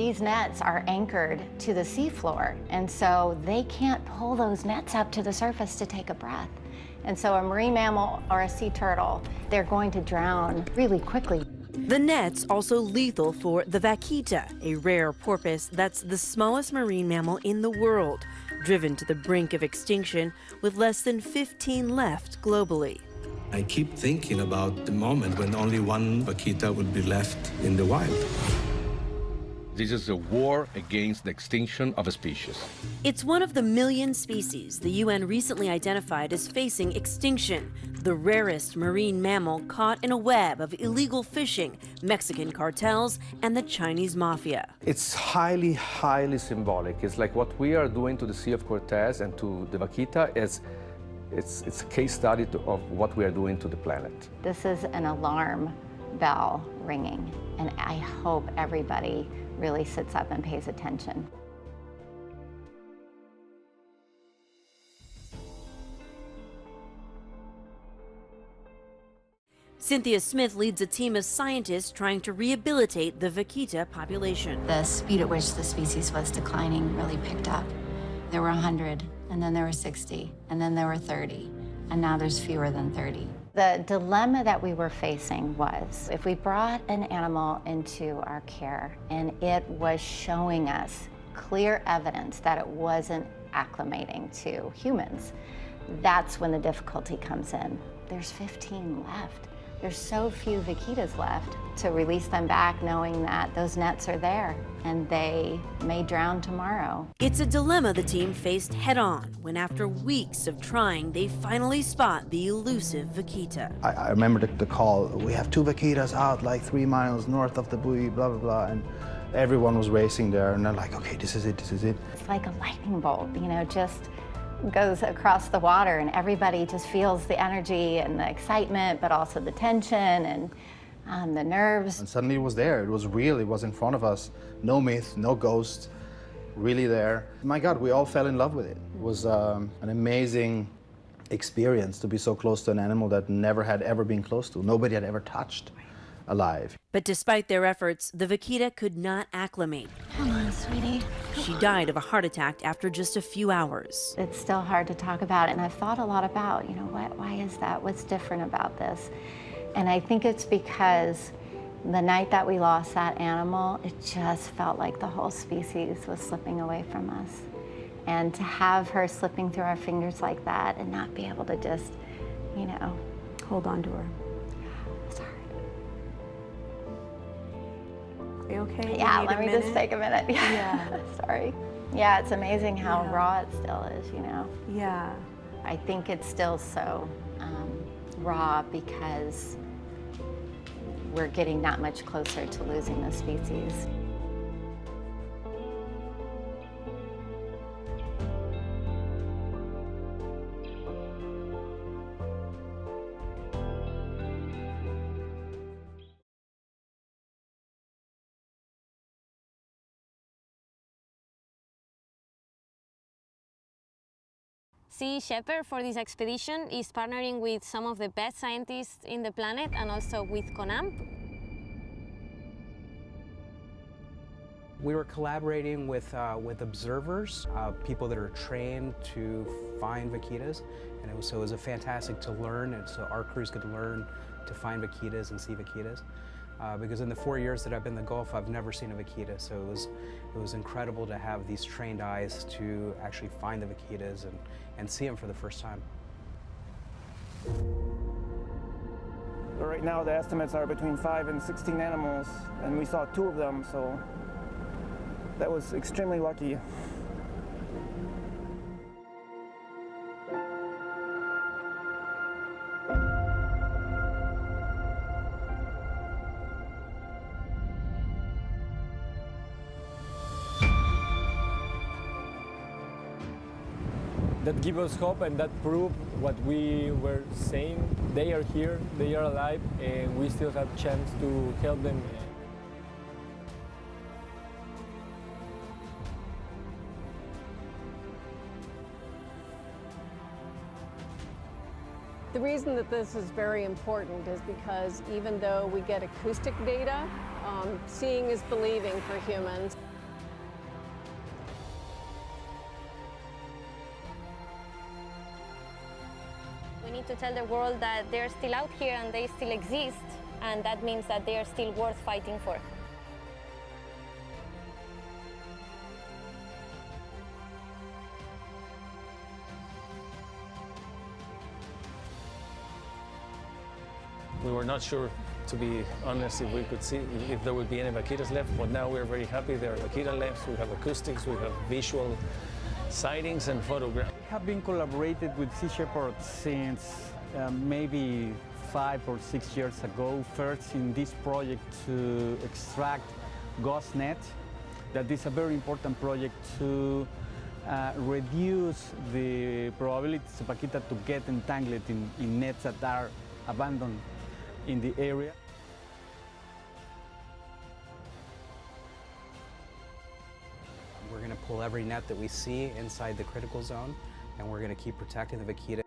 These nets are anchored to the seafloor, and so they can't pull those nets up to the surface to take a breath. And so a marine mammal or a sea turtle, they're going to drown really quickly. The net's also lethal for the Vaquita, a rare porpoise that's the smallest marine mammal in the world, driven to the brink of extinction with less than 15 left globally. I keep thinking about the moment when only one vaquita would be left in the wild. This is a war against the extinction of a species. It's one of the million species the UN recently identified as facing extinction, the rarest marine mammal caught in a web of illegal fishing, Mexican cartels, and the Chinese mafia. It's highly, highly symbolic. It's like what we are doing to the Sea of Cortez and to the vaquita is it's a case study of what we are doing to the planet. This is an alarm bell ringing, and I hope everybody really sits up and pays attention. Cynthia Smith leads a team of scientists trying to rehabilitate the vaquita population. The speed at which the species was declining really picked up. There were 100, and then there were 60, and then there were 30, and now there's fewer than 30. The dilemma that we were facing was, if we brought an animal into our care and it was showing us clear evidence that it wasn't acclimating to humans, that's when the difficulty comes in. There's 15 left. There's so few vaquitas left to release them back knowing that those nets are there and they may drown tomorrow. It's a dilemma the team faced head-on when, after weeks of trying, they finally spot the elusive vaquita. I remember the call, we have 2 vaquitas out like 3 miles north of the buoy, blah, blah, blah, and everyone was racing there, and they're like, okay, this is it, this is it. It's like a lightning bolt, you know, just goes across the water, and everybody just feels the energy and the excitement, but also the tension and the nerves. And suddenly it was there, it was real, it was in front of us. No myth, no ghost, really there. My God, we all fell in love with it. It was an amazing experience to be so close to an animal that never had ever been close to, nobody had ever touched alive. But despite their efforts, the vaquita could not acclimate. Come on, sweetie. She died of a heart attack after just a few hours. It's still hard to talk about, and I've thought a lot about, you know, why is that? What's different about this? And I think it's because the night that we lost that animal, it just felt like the whole species was slipping away from us. And to have her slipping through our fingers like that and not be able to just, you know, hold on to her. It's hard. Are you okay? Yeah, let me just take a minute. Yeah. Sorry. Yeah, it's amazing how raw it still is, you know? Yeah. I think it's still so raw because we're getting that much closer to losing the species. Sea Shepherd for this expedition is partnering with some of the best scientists in the planet and also with CONAMP. We were collaborating with observers, people that are trained to find vaquitas, and so it was fantastic to learn, and so our crews could learn to find vaquitas and see vaquitas. Because in the 4 years that I've been in the Gulf, I've never seen a vaquita, so it was incredible to have these trained eyes to actually find the vaquitas and see them for the first time. Right now the estimates are between 5 and 16 animals, and we saw 2 of them, so that was extremely lucky. That give us hope and that prove what we were saying. They are here, they are alive, and we still have a chance to help them. The reason that this is very important is because even though we get acoustic data, seeing is believing for humans. need to tell the world that they're still out here and they still exist, and that means that they are still worth fighting for. We were not sure, to be honest, if we could see if there would be any vaquitas left, but now we're very happy there are vaquita left. We have acoustics, we have visual sightings and photographs. We have been collaborated with Sea Shepherd since maybe 5 or 6 years ago, first in this project to extract SVNET. That is a very important project to reduce the probabilities of vaquita to get entangled in nets that are abandoned in the area. We're going to pull every net that we see inside the critical zone, and we're going to keep protecting the vaquita.